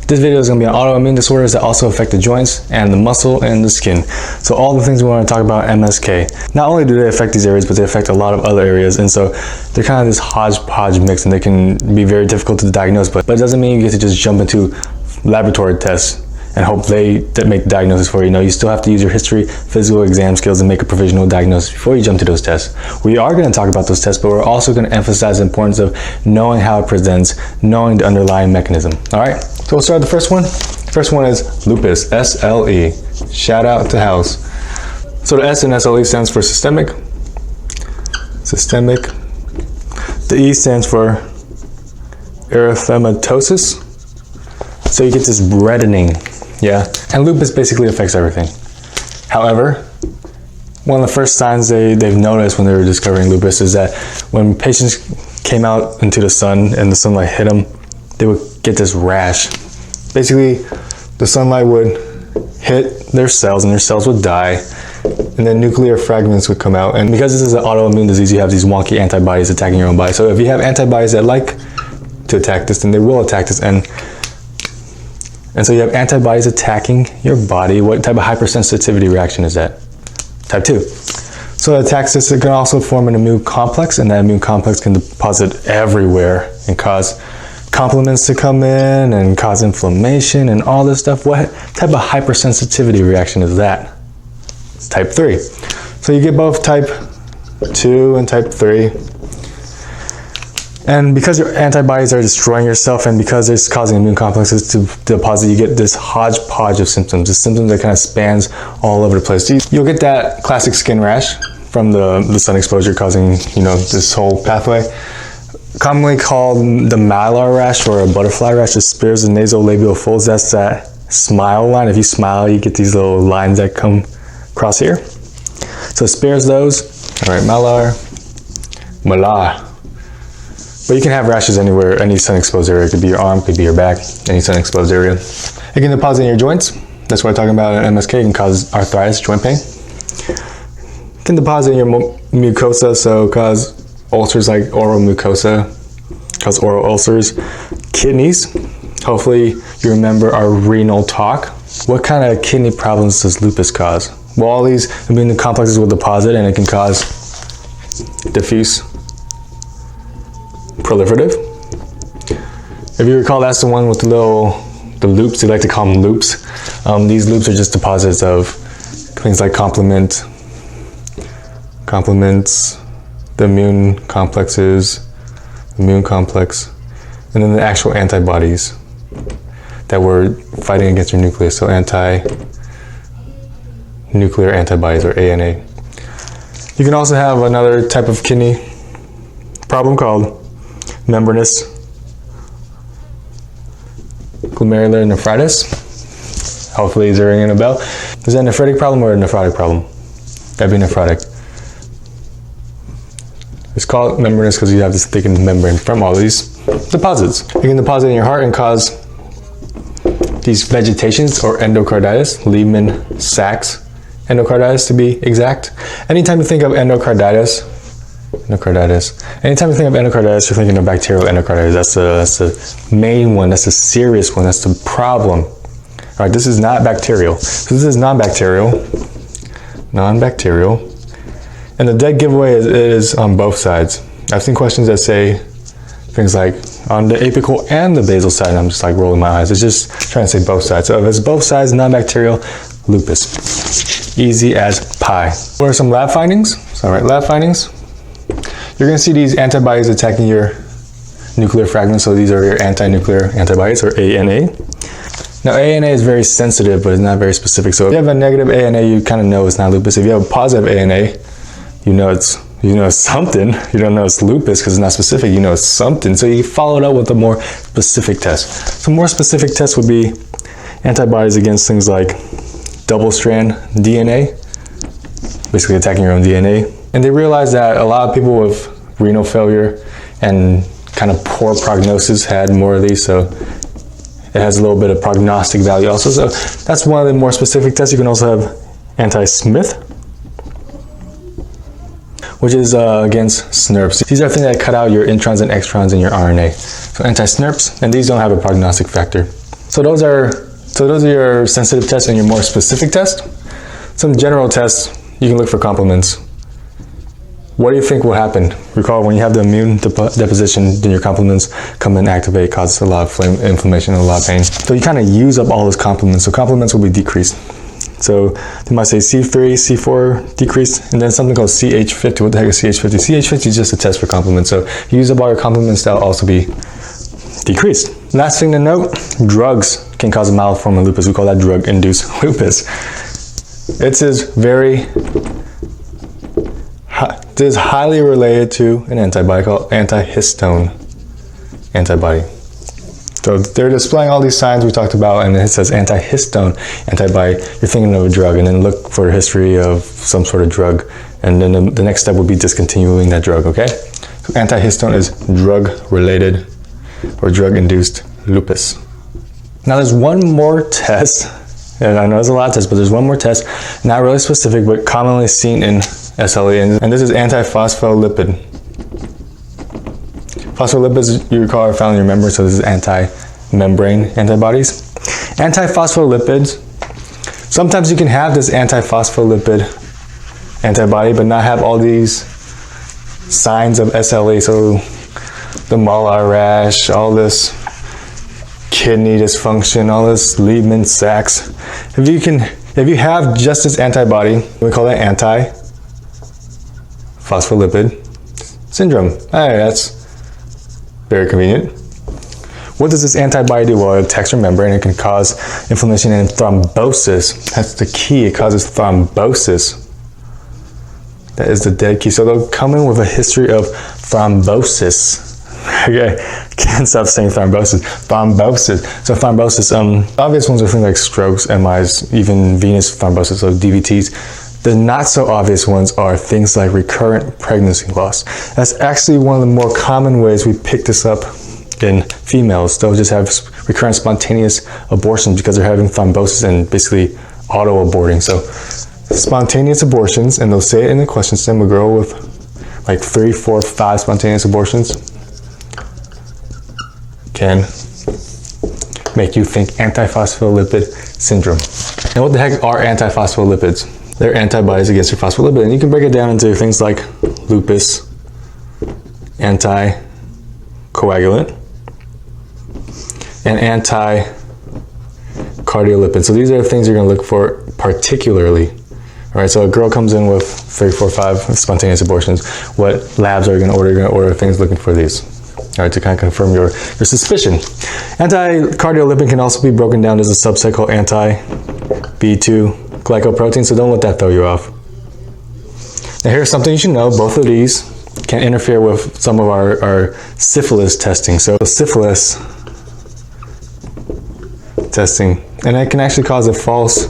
This video is going to be on autoimmune disorders that also affect the joints and the muscle and the skin. So all the things we want to talk about MSK. Not only do they affect these areas, but they affect a lot of other areas. And so they're kind of this hodgepodge mix, and they can be very difficult to diagnose, but it doesn't mean you get to just jump into laboratory tests and hope they make the diagnosis for you. No, you still have to use your history, physical exam skills, and make a provisional diagnosis before you jump to those tests. We are going to talk about those tests, but we're also going to emphasize the importance of knowing how it presents, knowing the underlying mechanism. All right, so we'll start with the first one. First one is lupus, SLE. Shout out to House. So the S in SLE stands for systemic. Systemic. The E stands for erythematosus. So you get this reddening. Yeah, and lupus basically affects everything. However, one of the first signs they've noticed when they were discovering lupus is that when patients came out into the sun and the sunlight hit them, they would get this rash. Basically, the sunlight would hit their cells and their cells would die, and then nuclear fragments would come out. And because this is an autoimmune disease, you have these wonky antibodies attacking your own body. So if you have antibodies that like to attack this, then they will attack this. And so you have antibodies attacking your body. What type of hypersensitivity reaction is that? Type 2. So it attacks this. It can also form an immune complex, and that immune complex can deposit everywhere and cause complements to come in and cause inflammation and all this stuff. What type of hypersensitivity reaction is that? It's type 3. So you get both type 2 and type 3. And because your antibodies are destroying yourself, and because it's causing immune complexes to deposit, you get this hodgepodge of symptoms. The symptoms that kind of spans all over the place. You'll get that classic skin rash from the sun exposure causing, this whole pathway. Commonly called the malar rash or a butterfly rash. It spares the nasolabial folds. That's that smile line. If you smile, you get these little lines that come across here. So it spares those. All right, malar. But you can have rashes anywhere, any sun-exposed area. It could be your arm, could be your back, any sun-exposed area. It can deposit in your joints. That's what I'm talking about in MSK. It can cause arthritis, joint pain. It can deposit in your mucosa, so cause ulcers like oral mucosa, cause oral ulcers. Kidneys. Hopefully you remember our renal talk. What kind of kidney problems does lupus cause? Well, all these immune complexes will deposit, and it can cause diffuse proliferative. If you recall, that's the one with the loops. They like to call them loops. These loops are just deposits of things like complements, the immune complexes, immune complex, and then the actual antibodies that were fighting against your nucleus. So anti-nuclear antibodies, or ANA. You can also have another type of kidney problem called membranous glomerular nephritis. Hopefully it's ringing a bell. Is that a nephritic problem or a nephrotic problem? That'd be nephrotic. It's called membranous because you have this thickened membrane from all these deposits. It can deposit in your heart and cause these vegetations or endocarditis, Libman Sacks endocarditis to be exact. Anytime you think of endocarditis, anytime you think of endocarditis, you're thinking of bacterial endocarditis. That's the main one. That's the serious one. That's the problem. All right, this is not bacterial. So this is non-bacterial. And the dead giveaway is on both sides. I've seen questions that say things like on the apical and the basal side, and I'm just like rolling my eyes. It's just trying to say both sides. So if it's both sides, non-bacterial, lupus. Easy as pie. What are some lab findings? All right, lab findings. You're going to see these antibodies attacking your nuclear fragments. So these are your anti-nuclear antibodies, or ANA. Now ANA is very sensitive, but it's not very specific. So if you have a negative ANA, you kind of know it's not lupus. If you have a positive ANA, you know it's something. You don't know it's lupus because it's not specific. You know it's something. So you follow it up with a more specific test. So more specific tests would be antibodies against things like double-strand DNA, basically attacking your own DNA. And they realized that a lot of people with renal failure and kind of poor prognosis had more of these, so it has a little bit of prognostic value also. So that's one of the more specific tests. You can also have anti-Smith, which is against SNRPs. These are things that cut out your introns and extrons in your RNA. So anti-SNRPs, and these don't have a prognostic factor. So those are your sensitive tests and your more specific tests. Some general tests, you can look for complements. What do you think will happen? Recall, when you have the immune deposition, then your complements come and activate, causes a lot of inflammation and a lot of pain. So you kind of use up all those complements. So complements will be decreased. So they might say C3, C4 decreased, and then something called CH50. What the heck is CH50? CH50 is just a test for complements. So if you use up all your complements, that'll also be decreased. Last thing to note, drugs can cause a mild form of lupus. We call that drug-induced lupus. This is highly related to an antibody called anti-histone antibody. So they're displaying all these signs we talked about, and it says anti-histone antibody. You're thinking of a drug, and then look for a history of some sort of drug, and then the next step would be discontinuing that drug, okay? So anti-histone is drug-related or drug-induced lupus. Now there's one more test, and I know there's a lot of tests, but there's one more test, not really specific, but commonly seen in SLE, and this is antiphospholipid. Phospholipids, you recall, are found in your membrane, so this is anti-membrane antibodies. Antiphospholipids, sometimes you can have this antiphospholipid antibody, but not have all these signs of SLE, so the malar rash, all this kidney dysfunction, all this Libman Sacks. If you have just this antibody, we call that antiphospholipid syndrome. Hey, that's very convenient. What does this antibody do? Well, it attacks your membrane. It can cause inflammation and thrombosis. That's the key. It causes thrombosis. That is the dead key. So they'll come in with a history of thrombosis. Okay, can't stop saying thrombosis. Thrombosis. So thrombosis, obvious ones are things like strokes, MIs, even venous thrombosis, so DVTs. The not so obvious ones are things like recurrent pregnancy loss. That's actually one of the more common ways we pick this up in females. They'll just have recurrent spontaneous abortions because they're having thrombosis and basically auto-aborting. So spontaneous abortions, and they'll say it in the question stem, a girl with like 3, 4, 5 spontaneous abortions can make you think antiphospholipid syndrome. And what the heck are antiphospholipids? They're antibodies against your phospholipid, and you can break it down into things like lupus, anticoagulant, and anti-cardiolipid. So these are the things you're going to look for particularly. All right, so a girl comes in with 3, 4, 5 spontaneous abortions. What labs are you going to order? You're going to order things looking for these. All right, to kind of confirm your suspicion. Anti-cardiolipin can also be broken down as a subset called anti-B2 glycoprotein, so don't let that throw you off. Now here's something you should know. Both of these can interfere with some of our syphilis testing. So syphilis testing, and it can actually cause a false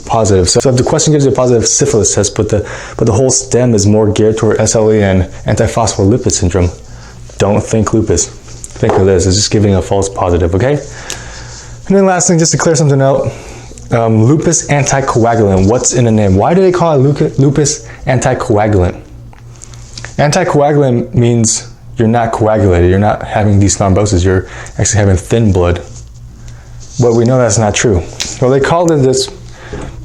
positive. So if the question gives you a positive syphilis test, but the whole stem is more geared toward SLE and antiphospholipid syndrome, don't think lupus. Think of this as just giving a false positive, okay? And then last thing, just to clear something out, lupus anticoagulant. What's in the name? Why do they call it lupus anticoagulant? Anticoagulant means you're not coagulated. You're not having these thrombosis. You're actually having thin blood. But we know that's not true. Well, they called it this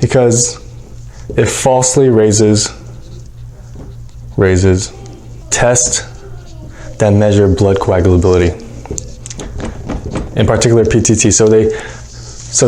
because it falsely raises tests that measure blood coagulability, in particular PTT. So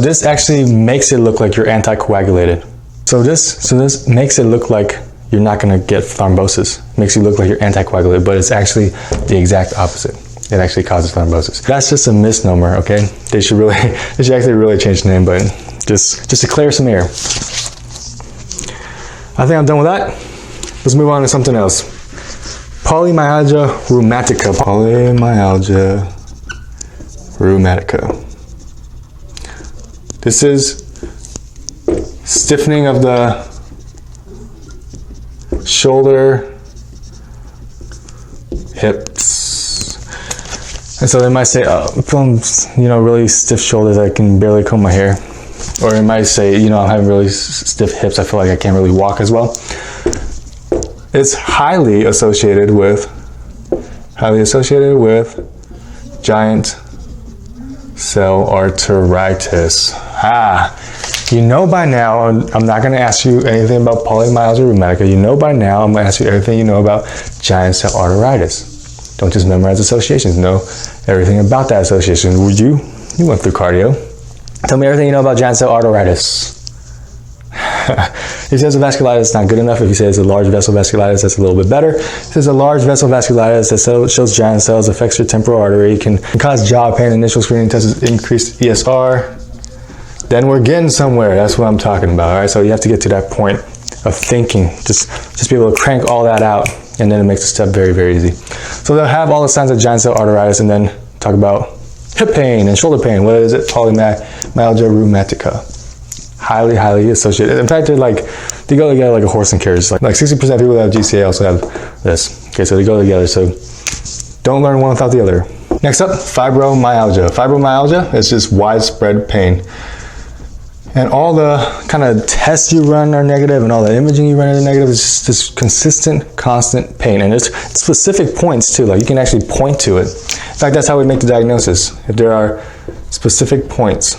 this actually makes it look like you're anticoagulated. So this makes it look like you're not going to get thrombosis. It makes you look like you're anticoagulated, but it's actually the exact opposite. It actually causes thrombosis. That's just a misnomer, okay? They should actually really change the name, but just to clear some air. I think I'm done with that. Let's move on to something else. Polymyalgiarheumatica. Polymyalgiarheumatica. This is stiffening of the shoulder, hips. And so they might say, oh, I'm feeling, really stiff shoulders. I can barely comb my hair. Or it might say, I'm having really stiff hips. I feel like I can't really walk as well. It's highly associated with giant cell arteritis. You know by now, I'm not going to ask you anything about polymyalgiarheumatica. You know by now, I'm going to ask you everything you know about giant cell arteritis. Don't just memorize associations. Know everything about that association. You went through cardio. Tell me everything you know about giant cell arteritis. If he says a vasculitis, it's not good enough. If he says a large vessel vasculitis, that's a little bit better. If he says a large vessel vasculitis that shows giant cells, affects your temporal artery, can cause jaw pain, initial screening tests increased ESR, then we're getting somewhere. That's what I'm talking about. All right, so you have to get to that point of thinking. Just be able to crank all that out, and then it makes the step very, very easy. So they'll have all the signs of giant cell arteritis, and then talk about hip pain and shoulder pain. What is it? Polymyalgiarheumatica. Highly, highly associated. In fact, they go together like a horse and carriage. Like 60% of people that have GCA also have this. Okay, so they go together. So don't learn one without the other. Next up, fibromyalgia. Fibromyalgia is just widespread pain. And all the kind of tests you run are negative, and all the imaging you run are negative. It's just this consistent, constant pain. And it's specific points too. Like you can actually point to it. In fact, that's how we make the diagnosis. If there are specific points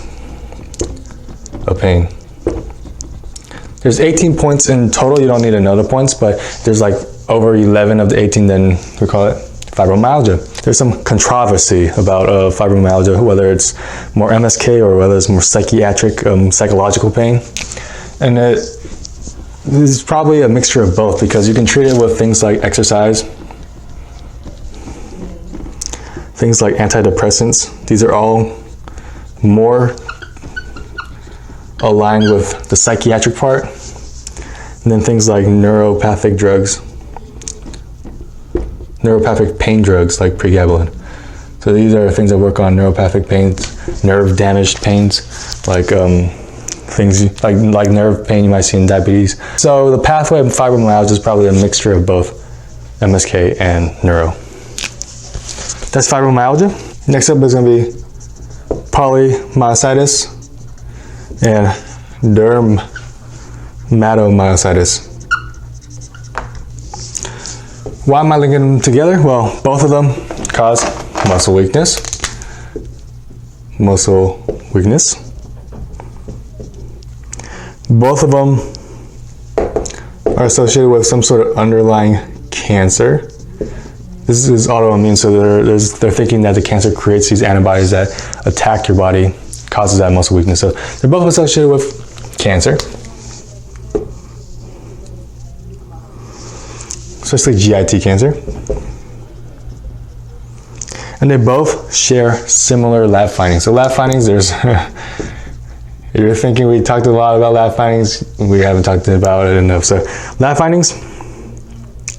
of pain. There's 18 points in total. You don't need to know the points, but there's like over 11 of the 18, then we call it fibromyalgia. There's some controversy about fibromyalgia, whether it's more MSK or whether it's more psychiatric, psychological pain. And this is probably a mixture of both, because you can treat it with things like exercise, things like antidepressants. These are all more aligned with the psychiatric part, and then things like neuropathic drugs, neuropathic pain drugs like pregabalin. So these are things that work on neuropathic pains, nerve damaged pains, like things like nerve pain you might see in diabetes. So the pathway of fibromyalgia is probably a mixture of both MSK and neuro. That's fibromyalgia. Next up is going to be polymyositis and dermatomyositis. Why am I linking them together? Well, both of them cause muscle weakness. Both of them are associated with some sort of underlying cancer. This is autoimmune, so they're thinking that the cancer creates these antibodies that attack your body, causes that muscle weakness. So they're both associated with cancer, especially GIT cancer. And they both share similar lab findings. So lab findings, you're thinking we talked a lot about lab findings, we haven't talked about it enough. So lab findings,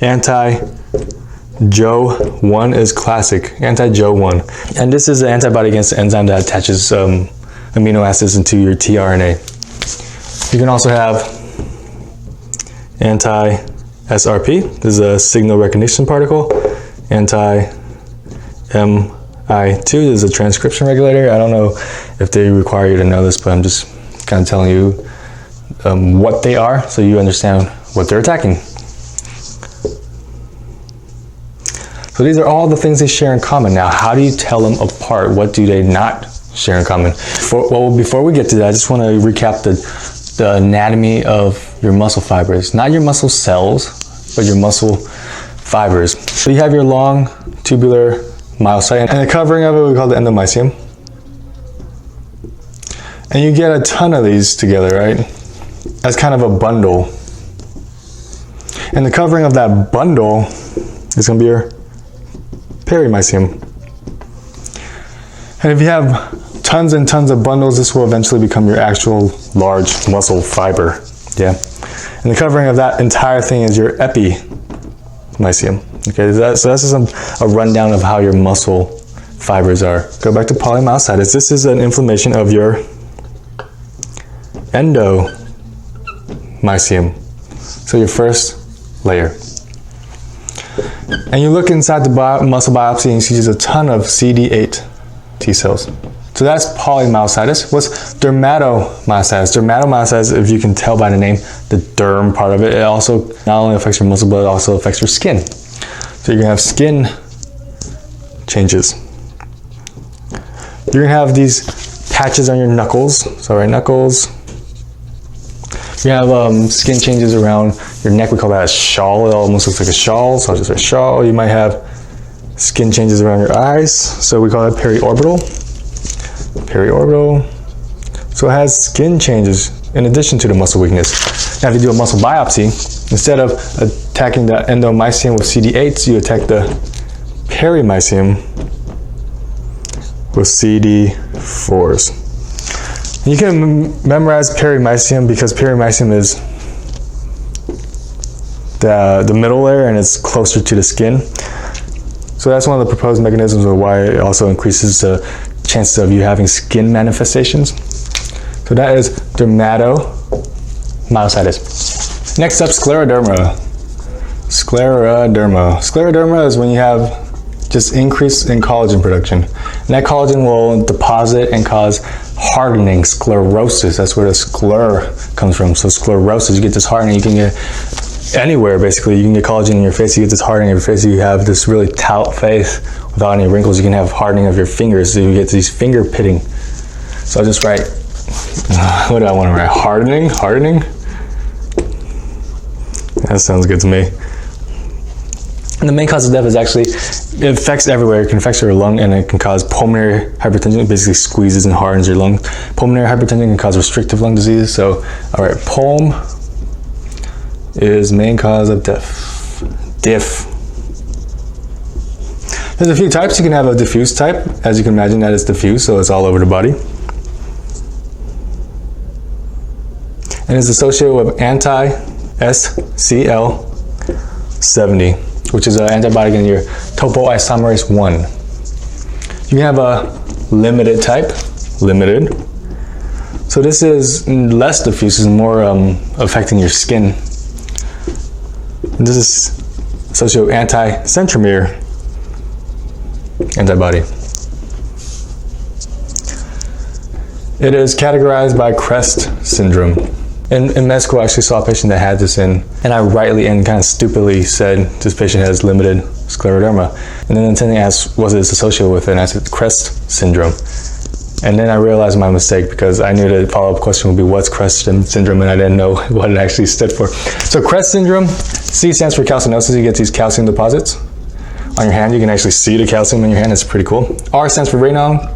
anti-Jo1 is classic, anti-Jo1. And this is an antibody against the enzyme that attaches amino acids into your tRNA. You can also have anti-SRP. This is a signal recognition particle. Anti-MI2. This is a transcription regulator. I don't know if they require you to know this, but I'm just kind of telling you what they are so you understand what they're attacking. So these are all the things they share in common. Now, how do you tell them apart? What do they not share in common? Before we get to that, I just want to recap the anatomy of your muscle fibers. Not your muscle cells, but your muscle fibers. So you have your long tubular myocyte, and the covering of it we call the endomysium. And you get a ton of these together, right? As kind of a bundle. And the covering of that bundle is going to be your perimysium. And if you have tons and tons of bundles, this will eventually become your actual large muscle fiber. Yeah. And the covering of that entire thing is your epimysium. Okay, so that's just a rundown of how your muscle fibers are. Go back to polymyositis. This is an inflammation of your endomysium. So your first layer. And you look inside the muscle biopsy and you see just a ton of CD8 T cells. So that's polymyositis. What's dermatomyositis? Dermatomyositis, if you can tell by the name, the derm part of it, it also not only affects your muscle, but it also affects your skin. So you're gonna have skin changes. You're gonna have these patches on your knuckles. So right, knuckles. You have skin changes around your neck. We call that a shawl. It almost looks like a shawl, so I'll just write shawl. You might have skin changes around your eyes. So we call it periorbital. Periorbital. So it has skin changes in addition to the muscle weakness. Now if you do a muscle biopsy, instead of attacking the endomysium with CD8s, you attack the perimysium with CD4s. You can memorize perimysium because perimysium is the middle layer and it's closer to the skin. So that's one of the proposed mechanisms of why it also increases the chances of you having skin manifestations. So that is dermatomyositis. Next up, scleroderma. Scleroderma is when you have just increase in collagen production. And that collagen will deposit and cause hardening, sclerosis. That's where the scler comes from. So sclerosis, you get this hardening. You can get anywhere, basically. You can get collagen in your face, you get this hardening of your face. You have this really taut face without any wrinkles. You can have hardening of your fingers, so you get these finger pitting. So I'll just write, what do I want to write? Hardening? That sounds good to me. And the main cause of death is actually, it affects everywhere. It can affect your lung and it can cause pulmonary hypertension. It basically squeezes and hardens your lung. Pulmonary hypertension can cause restrictive lung disease. So, all right, pulm is main cause of death. Diff. There's a few types. You can have a diffuse type. As you can imagine, that is diffuse, so it's all over the body. And it's associated with anti-SCL70. which is an antibody in your topoisomerase 1. You can have a limited type, limited. So this is less diffuse, is more affecting your skin. And this is associated with anti-centromere antibody. It is categorized by CREST syndrome. In med school, I actually saw a patient that had this and I rightly and kind of stupidly said this patient has limited scleroderma. And then the attending asked, was it associated with it? And I said, CREST syndrome. And then I realized my mistake because I knew the follow-up question would be, what's CREST syndrome? And I didn't know what it actually stood for. So CREST syndrome, C stands for calcinosis. You get these calcium deposits on your hand. You can actually see the calcium in your hand. It's pretty cool. R stands for Raynaud.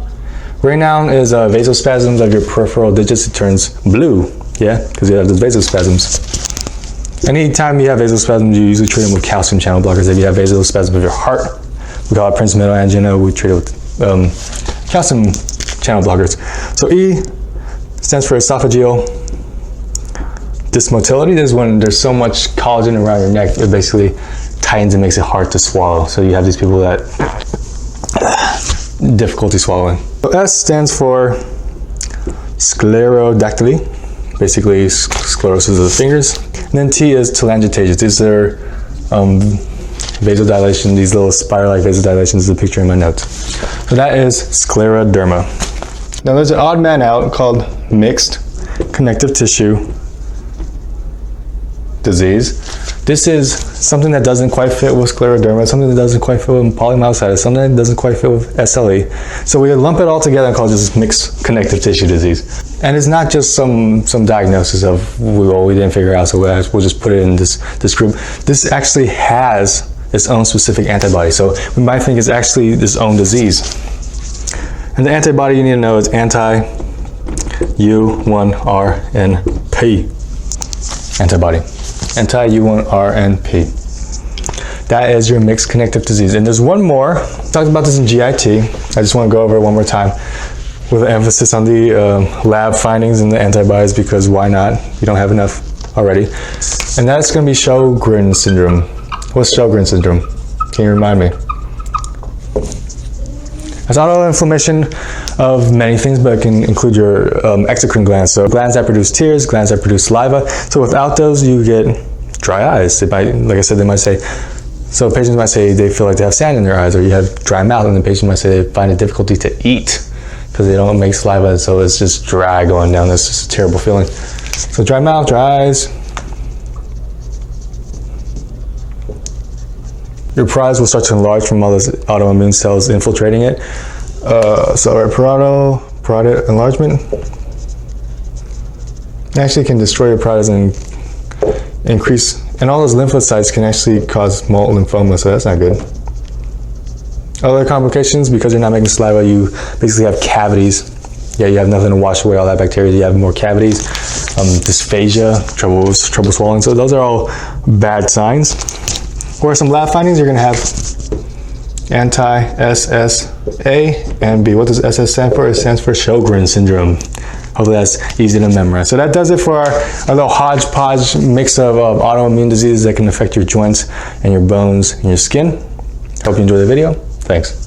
Raynaud is vasospasms of your peripheral digits. It turns blue. Yeah, because you have the vasospasms. Anytime you have vasospasms, you usually treat them with calcium channel blockers. If you have vasospasms of your heart, we call it princemetal angina, we treat it with calcium channel blockers. So E stands for esophageal dysmotility. This is when there's so much collagen around your neck, it basically tightens and makes it hard to swallow. So you have these people that difficulty swallowing. So S stands for sclerodactyly. Basically sclerosis of the fingers. And then T is telangiectasia. These are vasodilation, these little spiral-like vasodilations is the picture in my notes. So that is scleroderma. Now there's an odd man out called mixed connective tissue disease. This is something that doesn't quite fit with scleroderma, something that doesn't quite fit with polymyositis, something that doesn't quite fit with SLE. So we lump it all together and call this mixed connective tissue disease. And it's not just some diagnosis of, well, we didn't figure out, so we'll just put it in this group. This actually has its own specific antibody. So we might think it's actually its own disease. And the antibody you need to know is anti-U1RNP antibody. Anti-U1RNP. That is your mixed connective disease. And there's one more. I talked about this in GIT. I just want to go over it one more time with an emphasis on the lab findings and the antibodies, because why not? You don't have enough already. And that's going to be Sjogren syndrome. What's Sjogren syndrome? Can you remind me? It's autoinflammation of many things, but it can include your exocrine glands. So glands that produce tears, glands that produce saliva. So without those, you get dry eyes. They might, like I said, they might say, so patients might say they feel like they have sand in their eyes, or you have dry mouth, and the patient might say they find it difficulty to eat because they don't make saliva, so it's just dry going down. That's just a terrible feeling. So dry mouth, dry eyes. Your prize will start to enlarge from all those autoimmune cells infiltrating it. Parotid enlargement. It actually can destroy your parotids and increase, and all those lymphocytes can actually cause molten lymphoma, so that's not good. Other complications, because you're not making saliva, you basically have cavities. Yeah, you have nothing to wash away all that bacteria, you have more cavities. Dysphagia, trouble swallowing, so those are all bad signs. What are some lab findings? You're going to have anti-SSA and B. What does SS stand for? It stands for Sjogren's syndrome. Hopefully that's easy to memorize. So that does it for our little hodgepodge mix of autoimmune diseases that can affect your joints and your bones and your skin. Hope you enjoyed the video. Thanks.